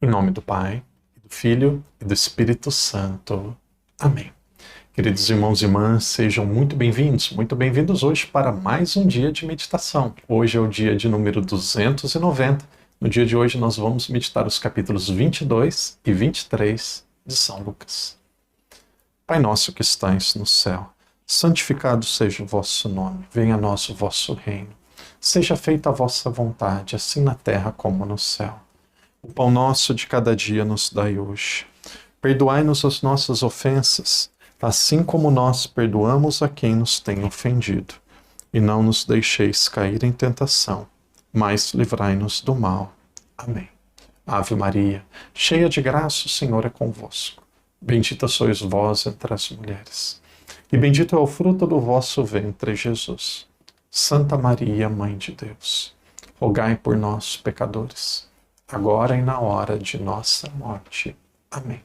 Em nome do Pai, do Filho e do Espírito Santo. Amém. Queridos irmãos e irmãs, sejam muito bem-vindos hoje para mais um dia de meditação. Hoje é o dia de número 290. No dia de hoje nós vamos meditar os capítulos 22 e 23 de São Lucas. Pai nosso que estais no céu, santificado seja o vosso nome, venha a nós o vosso reino. Seja feita a vossa vontade, assim na terra como no céu. O pão nosso de cada dia nos dai hoje. Perdoai-nos as nossas ofensas, assim como nós perdoamos a quem nos tem ofendido. E não nos deixeis cair em tentação, mas livrai-nos do mal. Amém. Ave Maria, cheia de graça, o Senhor é convosco. Bendita sois vós entre as mulheres, e bendito é o fruto do vosso ventre, Jesus. Santa Maria, Mãe de Deus, rogai por nós, pecadores, agora e na hora de nossa morte. Amém.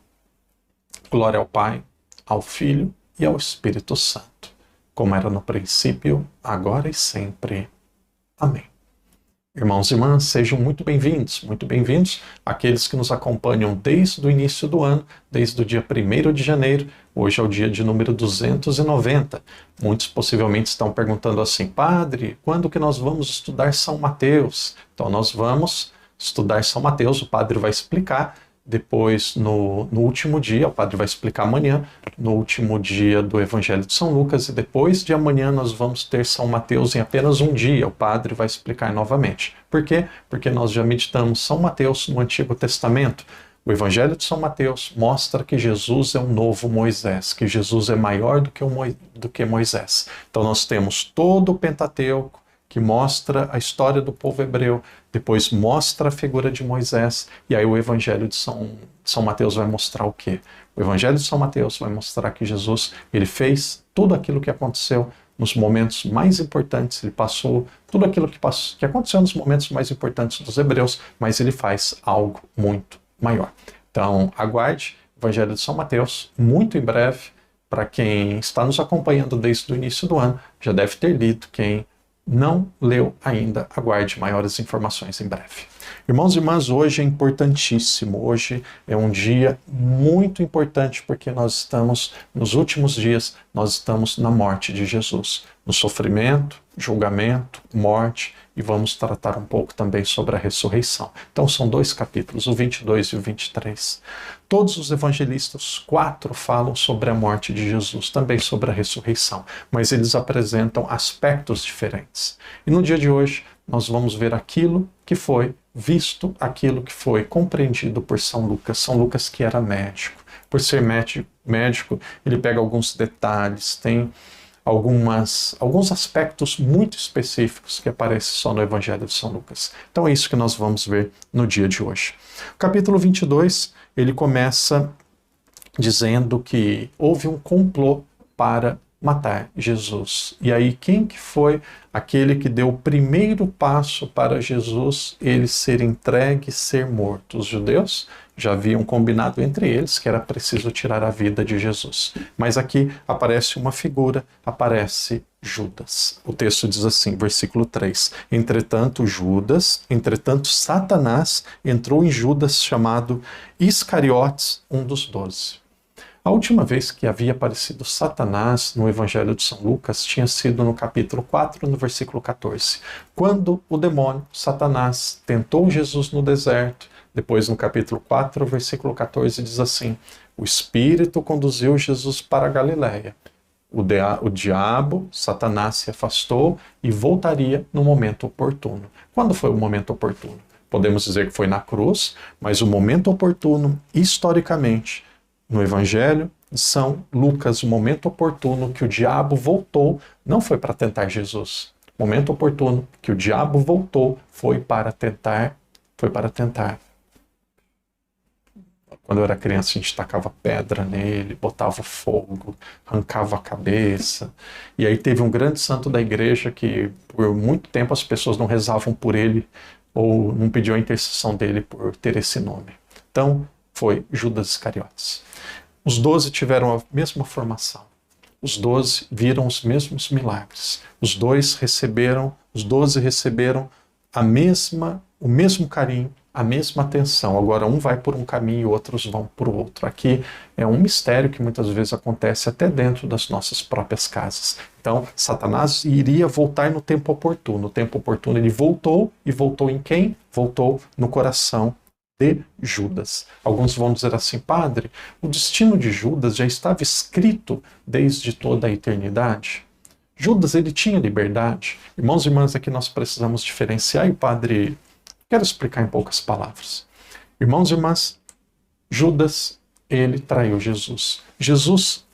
Glória ao Pai, ao Filho e ao Espírito Santo, como era no princípio, agora e sempre. Amém. Irmãos e irmãs, sejam muito bem-vindos aqueles que nos acompanham desde o início do ano, desde o dia 1º de janeiro, hoje é o dia de número 290. Muitos possivelmente estão perguntando assim, Padre, quando que nós vamos estudar São Mateus? Então nós vamos estudar São Mateus, o Padre vai explicar. Depois, no último dia, o Padre vai explicar amanhã, no último dia do Evangelho de São Lucas, e depois de amanhã nós vamos ter São Mateus em apenas um dia, o Padre vai explicar novamente. Por quê? Porque nós já meditamos São Mateus no Antigo Testamento. O Evangelho de São Mateus mostra que Jesus é um novo Moisés, que Jesus é maior do que Moisés. Então nós temos todo o Pentateuco, que mostra a história do povo hebreu, depois mostra a figura de Moisés, e aí o Evangelho de São Mateus vai mostrar o quê? O Evangelho de São Mateus vai mostrar que Jesus, ele fez tudo aquilo que aconteceu nos momentos mais importantes, ele passou tudo aquilo que aconteceu nos momentos mais importantes dos hebreus, mas ele faz algo muito maior. Então, aguarde o Evangelho de São Mateus, muito em breve, para quem está nos acompanhando desde o início do ano, já deve ter lido, quem não leu ainda, aguarde maiores informações em breve. Irmãos e irmãs, hoje é importantíssimo, hoje é um dia muito importante porque nós estamos nos últimos dias, nós estamos na morte de Jesus, no sofrimento, julgamento, morte, e vamos tratar um pouco também sobre a ressurreição. Então são dois capítulos, o 22 e o 23. Todos os evangelistas, 4 falam sobre a morte de Jesus, também sobre a ressurreição, mas eles apresentam aspectos diferentes. E no dia de hoje nós vamos ver aquilo que foi visto, aquilo que foi compreendido por São Lucas. São Lucas que era médico. Por ser médico, ele pega alguns detalhes, tem alguns aspectos muito específicos que aparecem só no Evangelho de São Lucas. Então é isso que nós vamos ver no dia de hoje. O capítulo 22, ele começa dizendo que houve um complô para matar Jesus. E aí quem que foi aquele que deu o primeiro passo para Jesus, ele ser entregue e ser morto? Os judeus já haviam combinado entre eles que era preciso tirar a vida de Jesus. Mas aqui aparece uma figura, aparece Judas. O texto diz assim, versículo 3. Entretanto Satanás entrou em Judas, chamado Iscariotes, um dos 12. A última vez que havia aparecido Satanás no Evangelho de São Lucas tinha sido no capítulo 4, no versículo 14, quando o demônio, Satanás, tentou Jesus no deserto. Depois, no capítulo 4, versículo 14, diz assim, o Espírito conduziu Jesus para a Galiléia. O diabo, Satanás, se afastou e voltaria no momento oportuno. Quando foi o momento oportuno? Podemos dizer que foi na cruz, mas o momento oportuno, historicamente, no Evangelho de São Lucas, o momento oportuno que o diabo voltou, não foi para tentar Jesus. O momento oportuno que o diabo voltou foi para tentar. Quando eu era criança, a gente tacava pedra nele, botava fogo, arrancava a cabeça. E aí teve um grande santo da igreja que por muito tempo as pessoas não rezavam por ele ou não pediam a intercessão dele por ter esse nome. Então, foi Judas Iscariotes. Os 12 tiveram a mesma formação. Os 12 viram os mesmos milagres. Os 12 receberam o mesmo carinho, a mesma atenção. Agora um vai por um caminho e outros vão por outro. Aqui é um mistério que muitas vezes acontece até dentro das nossas próprias casas. Então, Satanás iria voltar no tempo oportuno. No tempo oportuno ele voltou, e voltou em quem? Voltou no coração de Judas. Alguns vão dizer assim: padre, o destino de Judas já estava escrito desde toda a eternidade. Judas, ele tinha liberdade. Irmãos e irmãs, aqui nós precisamos diferenciar, e o padre, quero explicar em poucas palavras. Irmãos e irmãs, Judas, ele traiu Jesus.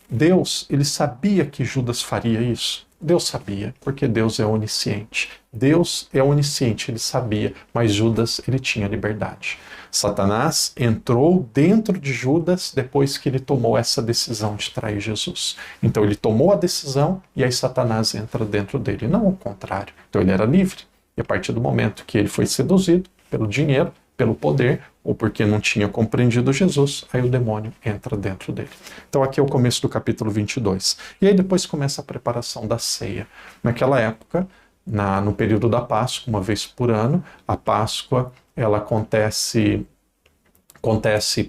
Deus, ele sabia que Judas faria isso. Deus sabia, porque Deus é onisciente. Deus é onisciente, ele sabia, mas Judas, ele tinha liberdade. Satanás entrou dentro de Judas depois que ele tomou essa decisão de trair Jesus. Então ele tomou a decisão e aí Satanás entra dentro dele, não o contrário. Então ele era livre. E a partir do momento que ele foi seduzido pelo dinheiro, pelo poder, ou porque não tinha compreendido Jesus, aí o demônio entra dentro dele. Então aqui é o começo do capítulo 22. E aí depois começa a preparação da ceia. Naquela época, no período da Páscoa, uma vez por ano, a Páscoa ela acontece,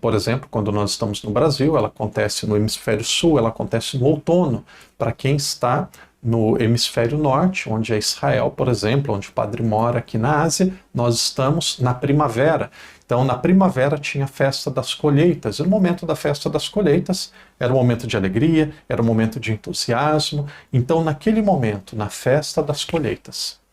por exemplo, quando nós estamos no Brasil, ela acontece no hemisfério sul, ela acontece no outono. Para quem está no hemisfério norte, onde é Israel, por exemplo, onde o padre mora aqui na Ásia, nós estamos na primavera. Então, na primavera tinha a festa das colheitas. E no momento da festa das colheitas, era um momento de alegria, era um momento de entusiasmo. Então, naquele momento, na festa das colheitas,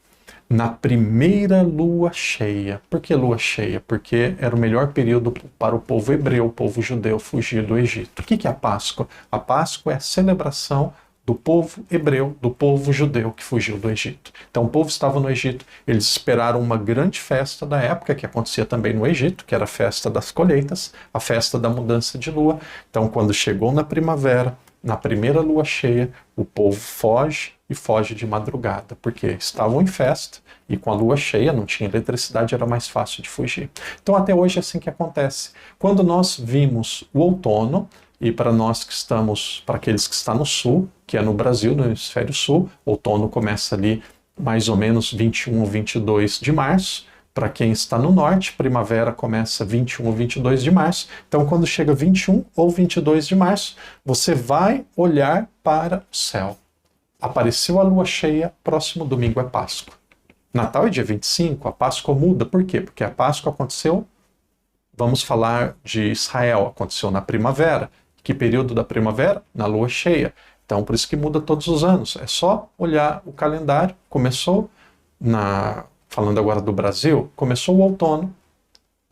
na primeira lua cheia. Por que lua cheia? Porque era o melhor período para o povo hebreu, o povo judeu, fugir do Egito. O que é a Páscoa? A Páscoa é a celebração do povo hebreu, do povo judeu que fugiu do Egito. Então o povo estava no Egito, eles esperaram uma grande festa da época, que acontecia também no Egito, que era a festa das colheitas, a festa da mudança de lua. Então quando chegou na primavera, na primeira lua cheia, o povo foge e foge de madrugada, porque estavam em festa e com a lua cheia, não tinha eletricidade, era mais fácil de fugir. Então até hoje é assim que acontece. Quando nós vimos o outono, e para nós que estamos, para aqueles que estão no sul, que é no Brasil, no hemisfério sul, outono começa ali mais ou menos 21 ou 22 de março. Para quem está no norte, primavera começa 21 ou 22 de março. Então, quando chega 21 ou 22 de março, você vai olhar para o céu. Apareceu a lua cheia, próximo domingo é Páscoa. Natal é dia 25, a Páscoa muda. Por quê? Porque a Páscoa aconteceu, vamos falar de Israel, aconteceu na primavera. Que período da primavera? Na lua cheia. Então, por isso que muda todos os anos. É só olhar o calendário. Começou, falando agora do Brasil, começou o outono,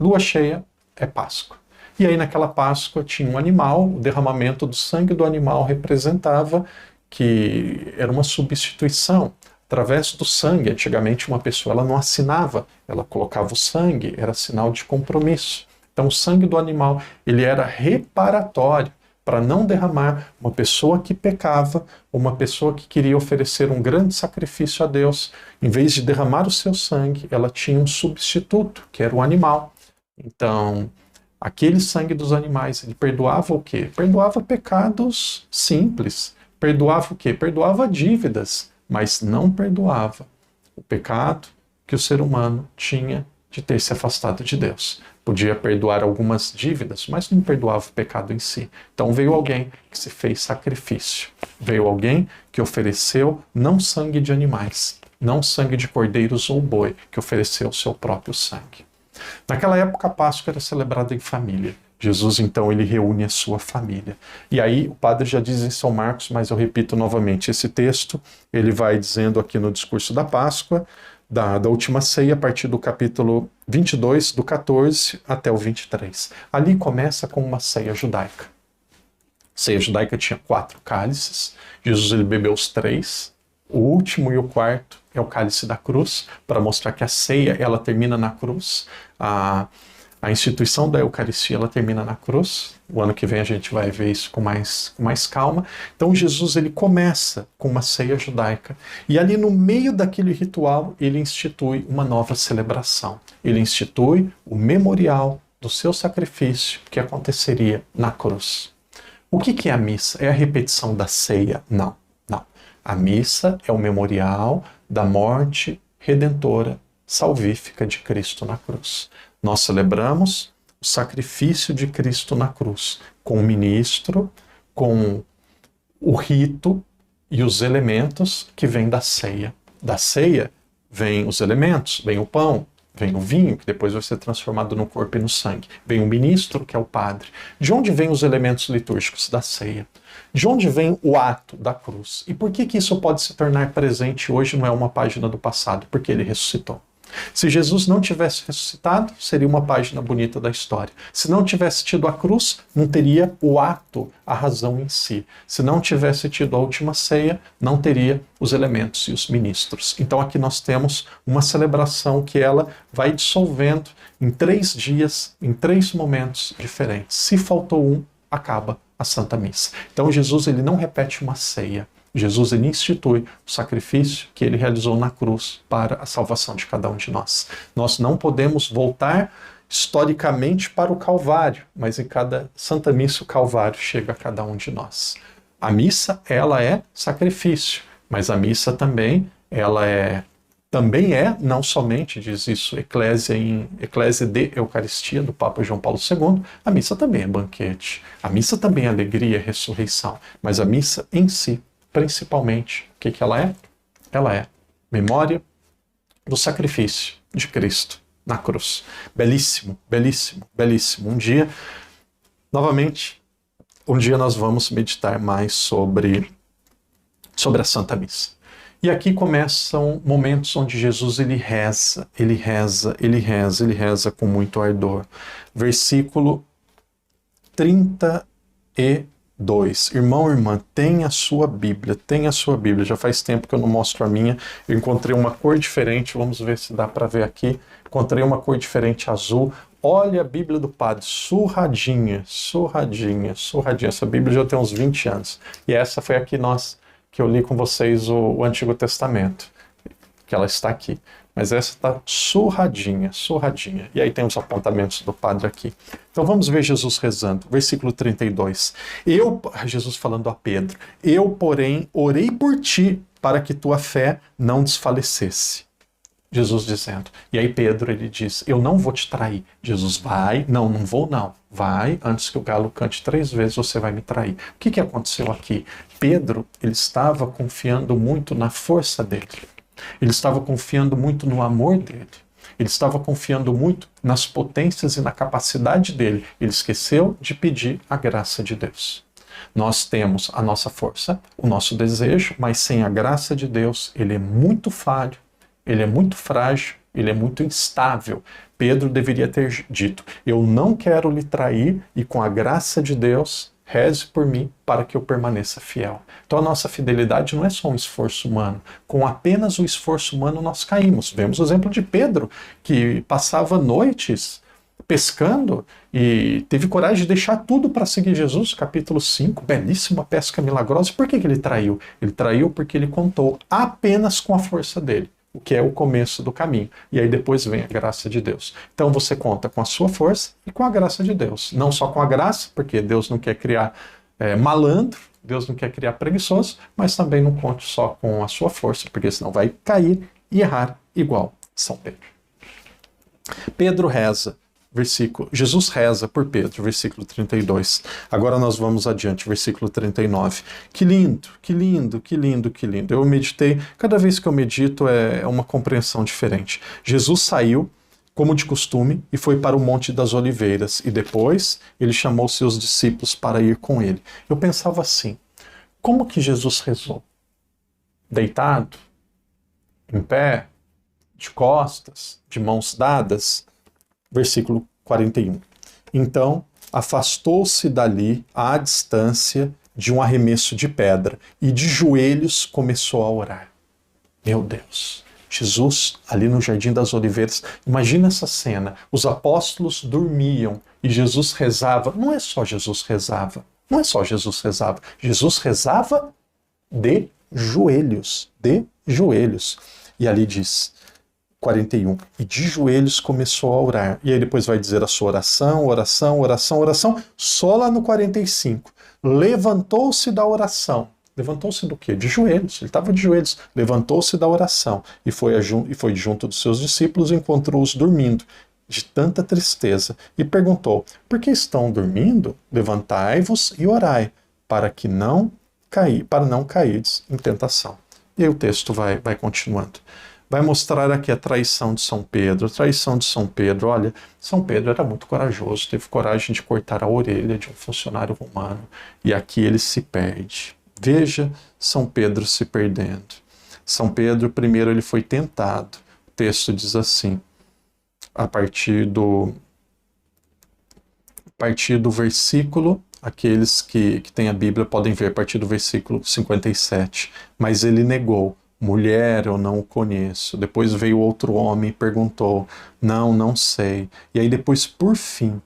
lua cheia é Páscoa. E aí naquela Páscoa tinha um animal, o derramamento do sangue do animal representava que era uma substituição. Através do sangue, antigamente uma pessoa ela não assinava, ela colocava o sangue, era sinal de compromisso. Então o sangue do animal ele era reparatório, para não derramar uma pessoa que pecava, uma pessoa que queria oferecer um grande sacrifício a Deus. Em vez de derramar o seu sangue, ela tinha um substituto, que era o animal. Então, aquele sangue dos animais, ele perdoava o quê? Perdoava pecados simples. Perdoava o quê? Perdoava dívidas, mas não perdoava o pecado que o ser humano tinha de ter se afastado de Deus. Podia perdoar algumas dívidas, mas não perdoava o pecado em si. Então veio alguém que se fez sacrifício. Veio alguém que ofereceu não sangue de animais, não sangue de cordeiros ou boi, que ofereceu o seu próprio sangue. Naquela época a Páscoa era celebrada em família. Jesus então ele reúne a sua família. E aí o padre já diz em São Marcos, mas eu repito novamente esse texto, ele vai dizendo aqui no discurso da Páscoa, da última ceia, a partir do capítulo 22, do 14 até o 23. Ali começa com uma ceia judaica. A ceia judaica tinha 4 cálices, Jesus ele bebeu os 3, o último e o quarto é o cálice da cruz, para mostrar que a ceia ela termina na cruz, a instituição da Eucaristia ela termina na cruz. O ano que vem a gente vai ver isso com mais calma. Então Jesus ele começa com uma ceia judaica. E ali no meio daquele ritual ele institui uma nova celebração. Ele institui o memorial do seu sacrifício que aconteceria na cruz. O que é a missa? É a repetição da ceia? Não, não. A missa é o memorial da morte redentora, salvífica de Cristo na cruz. Nós celebramos o sacrifício de Cristo na cruz, com o ministro, com o rito e os elementos que vêm da ceia. Da ceia vem os elementos, vem o pão, vem o vinho, que depois vai ser transformado no corpo e no sangue. Vem o ministro, que é o padre. De onde vêm os elementos litúrgicos? Da ceia. De onde vem o ato da cruz? E por que isso pode se tornar presente hoje, não é uma página do passado? Porque ele ressuscitou. Se Jesus não tivesse ressuscitado, seria uma página bonita da história. Se não tivesse tido a cruz, não teria o ato, a razão em si. Se não tivesse tido a última ceia, não teria os elementos e os ministros. Então aqui nós temos uma celebração que ela vai dissolvendo em 3 dias, em 3 momentos diferentes. Se faltou um, acaba a Santa Missa. Então Jesus ele não repete uma ceia. Jesus ele institui o sacrifício que ele realizou na cruz para a salvação de cada um de nós. Nós não podemos voltar historicamente para o Calvário, mas em cada Santa Missa o Calvário chega a cada um de nós. A missa, ela é sacrifício, mas a missa também, também é, não somente, diz isso Eclésia de Eucaristia, do Papa João Paulo II, a missa também é banquete, a missa também é alegria, ressurreição, mas a missa em si, principalmente, o que ela é? Ela é memória do sacrifício de Cristo na cruz. Belíssimo, belíssimo, belíssimo. Um dia nós vamos meditar mais sobre a Santa Missa. E aqui começam momentos onde Jesus ele reza com muito ardor. Versículo 32. Irmão, irmã, tenha a sua Bíblia. Já faz tempo que eu não mostro a minha. Eu encontrei uma cor diferente, vamos ver se dá para ver aqui. Encontrei uma cor diferente, azul. Olha a Bíblia do Padre, surradinha. Essa Bíblia já tem uns 20 anos. E essa foi a que eu li com vocês o Antigo Testamento, que ela está aqui. Mas essa está surradinha. E aí tem os apontamentos do padre aqui. Então vamos ver Jesus rezando. Versículo 32. Jesus falando a Pedro. Eu, porém, orei por ti para que tua fé não desfalecesse. Jesus dizendo. E aí Pedro, ele diz, eu não vou te trair. Jesus, vai. Não vou não. Vai, antes que o galo cante 3 vezes, você vai me trair. O que aconteceu aqui? Pedro, ele estava confiando muito na força dele. Ele estava confiando muito no amor dele. Ele estava confiando muito nas potências e na capacidade dele. Ele esqueceu de pedir a graça de Deus. Nós temos a nossa força, o nosso desejo, mas sem a graça de Deus, ele é muito falho, ele é muito frágil, ele é muito instável. Pedro deveria ter dito, eu não quero lhe trair e com a graça de Deus, reze por mim para que eu permaneça fiel. Então a nossa fidelidade não é só um esforço humano. Com apenas o esforço humano nós caímos. Vemos o exemplo de Pedro, que passava noites pescando e teve coragem de deixar tudo para seguir Jesus. Capítulo 5, belíssima pesca milagrosa. Por que ele traiu? Ele traiu porque ele contou apenas com a força dele, o que é o começo do caminho. E aí depois vem a graça de Deus. Então você conta com a sua força e com a graça de Deus. Não só com a graça, porque Deus não quer criar malandro, Deus não quer criar preguiçoso, mas também não conte só com a sua força, porque senão vai cair e errar igual São Pedro. Pedro reza. Jesus reza por Pedro, versículo 32. Agora nós vamos adiante, versículo 39. Que lindo. Eu meditei, cada vez que eu medito é uma compreensão diferente. Jesus saiu, como de costume, e foi para o Monte das Oliveiras, e depois ele chamou seus discípulos para ir com ele. Eu pensava assim, como que Jesus rezou? Deitado? Em pé? De costas? De mãos dadas? Versículo 41. Então, afastou-se dali à distância de um arremesso de pedra e de joelhos começou a orar. Meu Deus! Jesus, ali no Jardim das Oliveiras, imagina essa cena, os apóstolos dormiam e Jesus rezava. Não é só Jesus rezava, Jesus rezava de joelhos, E ali diz, 41, e de joelhos começou a orar. E aí depois vai dizer a sua oração, só lá no 45. Levantou-se da oração. Levantou-se do quê? De joelhos. Ele estava de joelhos. Levantou-se da oração e foi junto dos seus discípulos e encontrou-os dormindo. de tanta tristeza, e perguntou: por que estão dormindo? Levantai-vos e orai, para não cairdes em tentação. E aí o texto vai continuando. Vai mostrar aqui a traição de São Pedro. A traição de São Pedro, olha, São Pedro era muito corajoso, teve coragem de cortar a orelha de um funcionário romano, e aqui ele se perde. Veja São Pedro se perdendo. São Pedro, primeiro, ele foi tentado. O texto diz assim, a partir do versículo, aqueles que têm a Bíblia podem ver a partir do versículo 57. Mas ele negou: mulher, eu não o conheço. Depois veio outro homem e perguntou: não sei. E aí depois, por fim,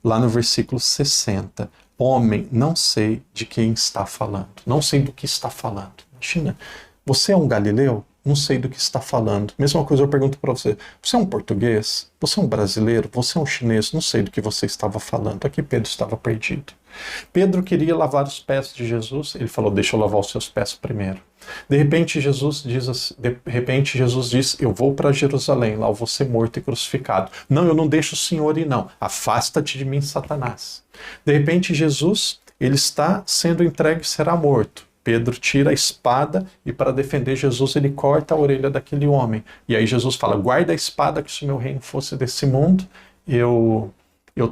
lá no versículo 60, homem, não sei de quem está falando. Não sei do que está falando. Imagina, você é um galileu? Não sei do que está falando. Mesma coisa eu pergunto para você. Você é um português? Você é um brasileiro? Você é um chinês? Não sei do que você estava falando. Aqui Pedro estava perdido. Pedro queria lavar os pés de Jesus. Ele falou: deixa eu lavar os seus pés primeiro. De repente Jesus diz: eu vou para Jerusalém, lá eu vou ser morto e crucificado. Não, eu não deixo o Senhor ir, não. Afasta-te de mim, Satanás. De repente Jesus, ele está sendo entregue e será morto. Pedro tira a espada e, para defender Jesus, ele corta a orelha daquele homem. E aí Jesus fala: guarda a espada, que se o meu reino fosse desse mundo, eu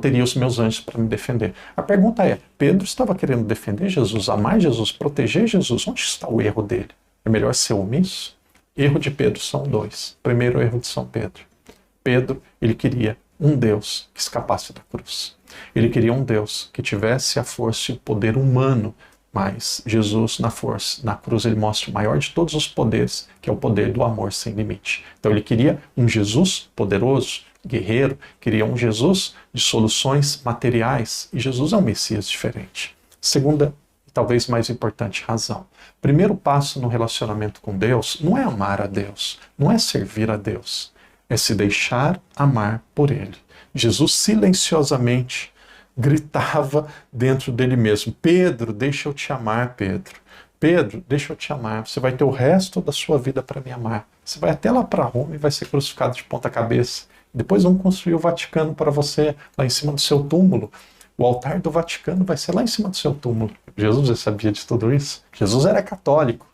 teria os meus anjos para me defender. A pergunta é: Pedro estava querendo defender Jesus, amar Jesus, proteger Jesus? Onde está o erro dele? É melhor ser omisso? Erro de Pedro são dois. Primeiro erro de São Pedro. Pedro, ele queria um Deus que escapasse da cruz. Ele queria um Deus que tivesse a força e o poder humano. Mas Jesus, na cruz, ele mostra o maior de todos os poderes, que é o poder do amor sem limite. Então ele queria um Jesus poderoso, guerreiro, queria um Jesus de soluções materiais, e Jesus é um Messias diferente. Segunda, e talvez mais importante, razão. Primeiro passo no relacionamento com Deus não é amar a Deus, não é servir a Deus, é se deixar amar por Ele. Jesus silenciosamente gritava dentro dele mesmo: Pedro, deixa eu te amar, Pedro. Pedro, deixa eu te amar. Você vai ter o resto da sua vida para me amar. Você vai até lá para Roma e vai ser crucificado de ponta cabeça. Depois vão construir o Vaticano para você, lá em cima do seu túmulo. O altar do Vaticano vai ser lá em cima do seu túmulo. Jesus já sabia de tudo isso. Jesus era católico.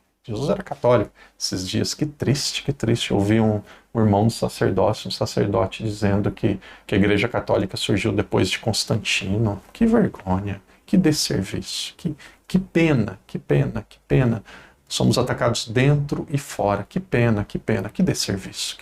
Esses dias, que triste. Eu ouvi um irmão do sacerdócio, um sacerdote, dizendo que a Igreja Católica surgiu depois de Constantino. Que vergonha, que desserviço, que pena. Somos atacados dentro e fora. Que pena, que desserviço.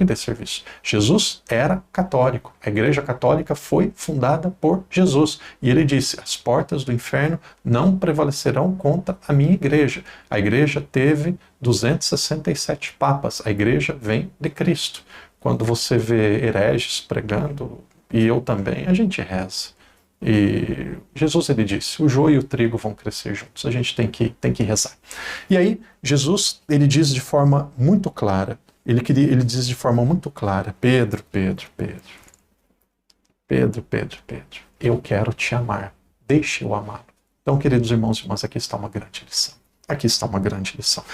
Jesus era católico. A Igreja Católica foi fundada por Jesus. E ele disse: as portas do inferno não prevalecerão contra a minha igreja. A igreja teve 267 papas. A igreja vem de Cristo. Quando você vê hereges pregando, e eu também, a gente reza. E Jesus, ele disse: o joio e o trigo vão crescer juntos, a gente tem que rezar. E aí Jesus, ele diz de forma muito clara, ele diz de forma muito clara: Pedro, eu quero te amar, deixe eu amá-lo. Então, queridos irmãos e irmãs, aqui está uma grande lição.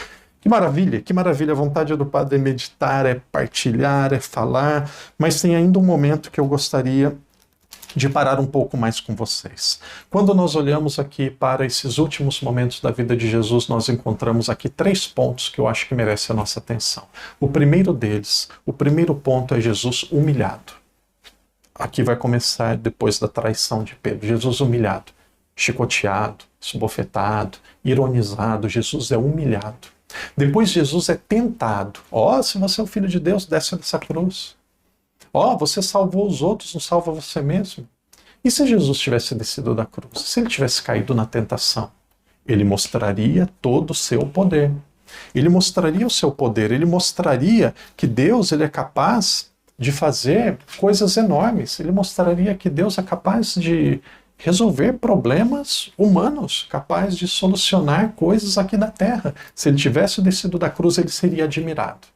Que maravilha, a vontade do Padre é meditar, é partilhar, é falar, mas tem ainda um momento que eu gostaria de parar um pouco mais com vocês. Quando nós olhamos aqui para esses últimos momentos da vida de Jesus, nós encontramos aqui 3 pontos que eu acho que merecem a nossa atenção. O primeiro ponto é Jesus humilhado. Aqui vai começar depois da traição de Pedro. Jesus humilhado, chicoteado, esbofetado, ironizado. Jesus é humilhado. Depois Jesus é tentado. Se você é o Filho de Deus, desce dessa cruz. Você salvou os outros, não salva você mesmo? E se Jesus tivesse descido da cruz? Se ele tivesse caído na tentação? Ele mostraria todo o seu poder. Ele mostraria o seu poder. Ele mostraria que Deus, ele é capaz de fazer coisas enormes. Ele mostraria que Deus é capaz de resolver problemas humanos, capaz de solucionar coisas aqui na Terra. Se ele tivesse descido da cruz, ele seria admirado.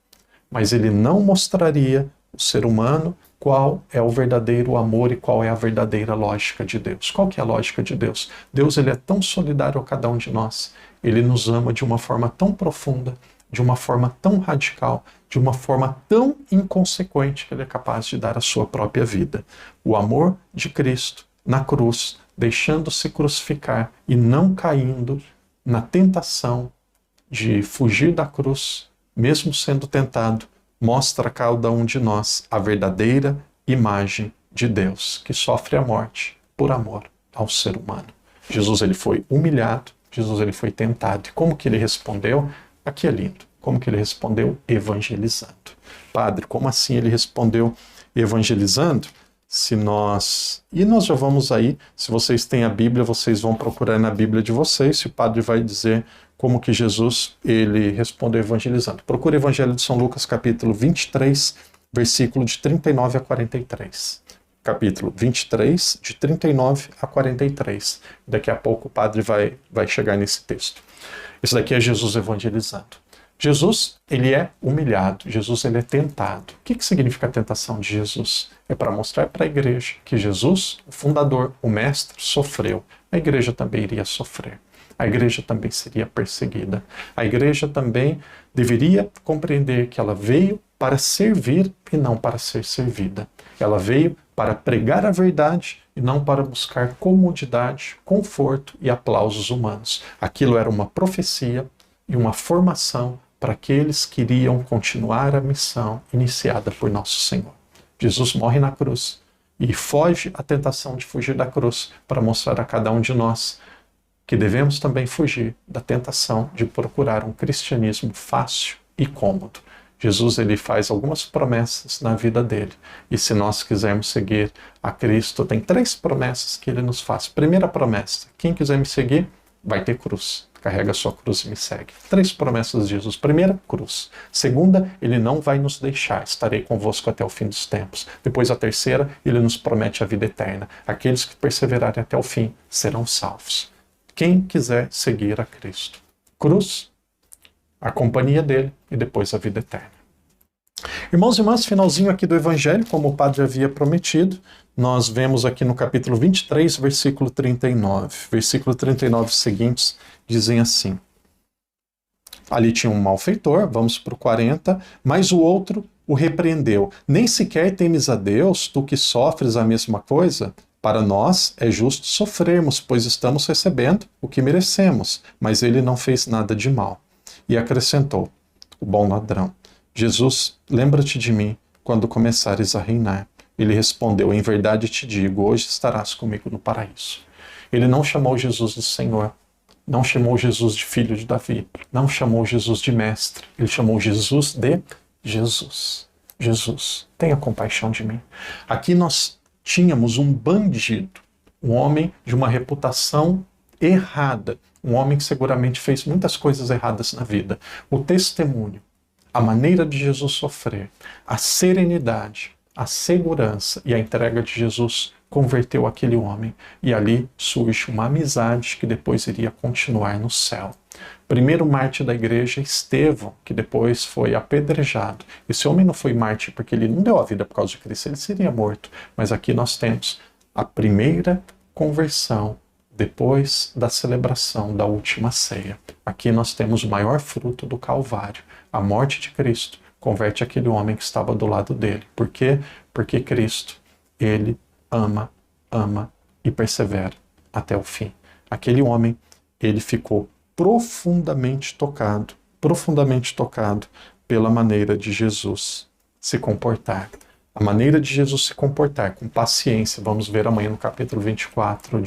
Mas ele não mostraria o ser humano qual é o verdadeiro amor e qual é a verdadeira lógica de Deus. Qual que é a lógica de Deus? Deus, ele é tão solidário a cada um de nós. Ele nos ama de uma forma tão profunda. de uma forma tão radical, de uma forma tão inconsequente que ele é capaz de dar a sua própria vida. O amor de Cristo na cruz, deixando-se crucificar e não caindo na tentação de fugir da cruz, mesmo sendo tentado, mostra a cada um de nós a verdadeira imagem de Deus, que sofre a morte por amor ao ser humano. Jesus ele foi humilhado, Jesus ele foi tentado. E como que ele respondeu? Aqui é lindo. Como que ele respondeu? Evangelizando. Padre, como assim ele respondeu evangelizando? E nós já vamos aí, se vocês têm a Bíblia, vocês vão procurar na Bíblia de vocês, se o padre vai dizer como que Jesus ele respondeu evangelizando. Procure o Evangelho de São Lucas, capítulo 23, versículo de 39 a 43. Capítulo 23, de 39 a 43. Daqui a pouco o padre vai chegar nesse texto. Esse daqui é Jesus evangelizando. Jesus, ele é humilhado, Jesus, ele é tentado. O que significa a tentação de Jesus? É para mostrar para a igreja que Jesus, o fundador, o mestre, sofreu. A igreja também iria sofrer. A igreja também seria perseguida. A igreja também deveria compreender que ela veio para servir e não para ser servida. Ela veio para pregar a verdade e não para buscar comodidade, conforto e aplausos humanos. Aquilo era uma profecia e uma formação para aqueles que iriam continuar a missão iniciada por nosso Senhor. Jesus morre na cruz e foge à tentação de fugir da cruz para mostrar a cada um de nós que devemos também fugir da tentação de procurar um cristianismo fácil e cômodo. Jesus ele faz algumas promessas na vida dele. E se nós quisermos seguir a Cristo, tem 3 promessas que ele nos faz. Primeira promessa, quem quiser me seguir, vai ter cruz. Carrega a sua cruz e me segue. 3 promessas de Jesus. Primeira, cruz. Segunda, ele não vai nos deixar. Estarei convosco até o fim dos tempos. Depois a terceira, ele nos promete a vida eterna. Aqueles que perseverarem até o fim serão salvos. Quem quiser seguir a Cristo. Cruz, a companhia dele e depois a vida eterna. Irmãos e irmãs, finalzinho aqui do Evangelho, como o padre havia prometido, nós vemos aqui no capítulo 23, versículo 39. Versículo 39 seguintes dizem assim. Ali tinha um malfeitor, vamos para o 40, mas o outro o repreendeu. Nem sequer temes a Deus, tu que sofres a mesma coisa? Para nós é justo sofrermos, pois estamos recebendo o que merecemos, mas ele não fez nada de mal. E acrescentou, o bom ladrão, Jesus, lembra-te de mim quando começares a reinar. Ele respondeu, em verdade te digo, hoje estarás comigo no paraíso. Ele não chamou Jesus de Senhor, não chamou Jesus de filho de Davi, não chamou Jesus de mestre, ele chamou Jesus de Jesus. Jesus, tenha compaixão de mim. Aqui nós tínhamos um bandido, um homem de uma reputação errada, um homem que seguramente fez muitas coisas erradas na vida. O testemunho, a maneira de Jesus sofrer, a serenidade, a segurança e a entrega de Jesus converteu aquele homem. E ali surge uma amizade que depois iria continuar no céu. Primeiro mártir da igreja, Estevão, que depois foi apedrejado. Esse homem não foi mártir porque ele não deu a vida por causa de Cristo, ele seria morto. Mas aqui nós temos a primeira conversão depois da celebração da última ceia. Aqui nós temos o maior fruto do Calvário. A morte de Cristo converte aquele homem que estava do lado dele. Por quê? Porque Cristo, ele ama e persevera até o fim. Aquele homem, ele ficou profundamente tocado pela maneira de Jesus se comportar. A maneira de Jesus se comportar com paciência, vamos ver amanhã no capítulo 24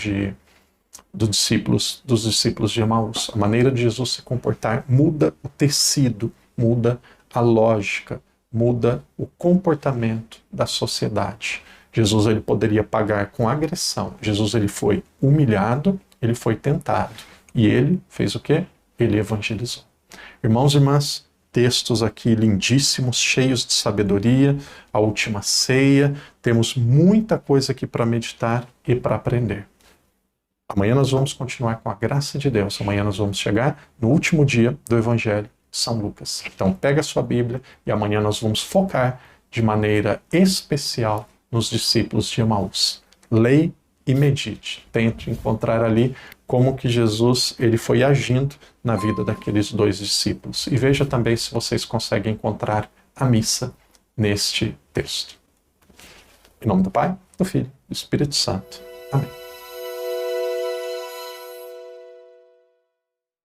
dos discípulos de Emaús. A maneira de Jesus se comportar muda o tecido, muda a lógica, muda o comportamento da sociedade. Jesus ele poderia pagar com agressão. Jesus ele foi humilhado, ele foi tentado. E ele fez o quê? Ele evangelizou. Irmãos e irmãs, textos aqui lindíssimos, cheios de sabedoria, a última ceia, temos muita coisa aqui para meditar e para aprender. Amanhã nós vamos continuar com a graça de Deus. Amanhã nós vamos chegar no último dia do Evangelho de São Lucas. Então pega a sua Bíblia e amanhã nós vamos focar de maneira especial nos discípulos de Emaús. Lei e medite. Tente encontrar ali como que Jesus ele foi agindo na vida daqueles 2 discípulos. E veja também se vocês conseguem encontrar a missa neste texto. Em nome do Pai, do Filho e do Espírito Santo. Amém.